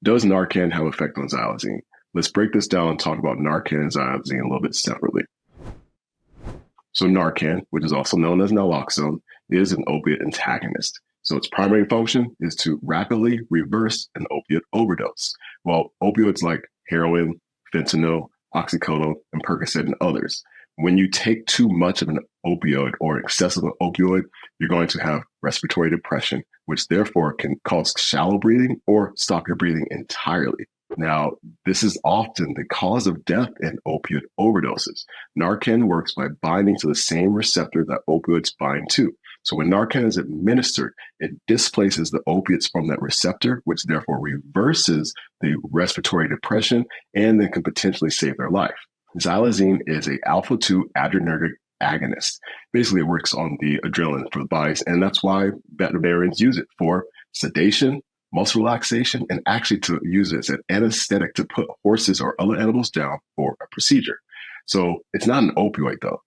Does Narcan have effect on xylazine? Let's break this down and talk about Narcan and xylazine a little bit separately. So Narcan, which is also known as naloxone, is an opiate antagonist. So its primary function is to rapidly reverse an opiate overdose. While opioids like heroin, fentanyl, oxycodone, and Percocet and others, when you take too much of an opioid or excessive opioid, you're going to have respiratory depression, which therefore can cause shallow breathing or stop your breathing entirely. Now, this is often the cause of death in opioid overdoses. Narcan works by binding to the same receptor that opioids bind to. So when Narcan is administered, it displaces the opiates from that receptor, which therefore reverses the respiratory depression and then can potentially save their life. Xylazine is a alpha-2 adrenergic agonist. Basically, it works on the adrenaline for the bodies, and that's why veterinarians use it for sedation, muscle relaxation, and actually to use it as an anesthetic to put horses or other animals down for a procedure. So it's not an opioid, though.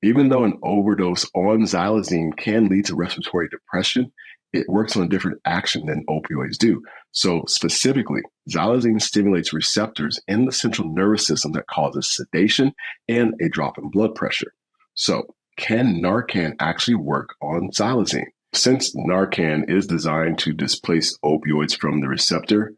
Even though an overdose on xylazine can lead to respiratory depression, it works on a different action than opioids do. So specifically, xylazine stimulates receptors in the central nervous system that causes sedation and a drop in blood pressure. So can Narcan actually work on xylazine? Since Narcan is designed to displace opioids from the receptor,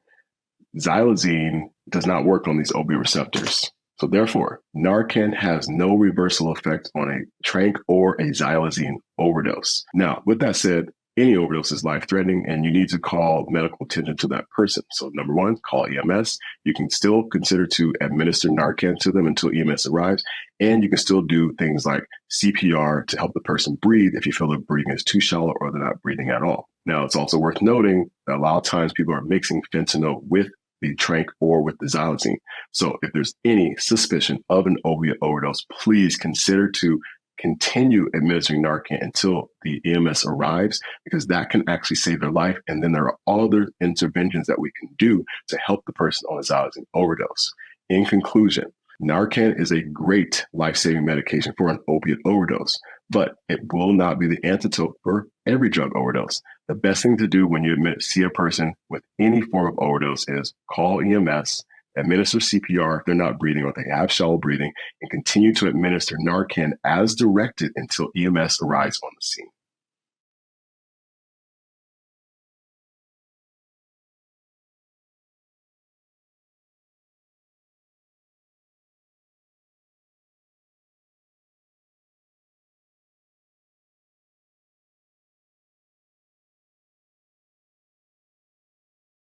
xylazine does not work on these opioid receptors. So therefore, Narcan has no reversal effect on a tranq or a xylazine overdose. Now, with that said, any overdose is life-threatening and you need to call medical attention to that person. So number one, call EMS. You can still consider to administer Narcan to them until EMS arrives. And you can still do things like CPR to help the person breathe if you feel their breathing is too shallow or they're not breathing at all. Now, it's also worth noting that a lot of times people are mixing fentanyl with the tranq or with the xylazine. So if there's any suspicion of an opiate overdose, please consider to continue administering Narcan until the EMS arrives, because that can actually save their life. And then there are other interventions that we can do to help the person on a xylazine overdose. In conclusion, Narcan is a great life-saving medication for an opiate overdose, but it will not be the antidote for every drug overdose. The best thing to do when you see a person with any form of overdose is call EMS, administer CPR if they're not breathing or they have shallow breathing, and continue to administer Narcan as directed until EMS arrives on the scene.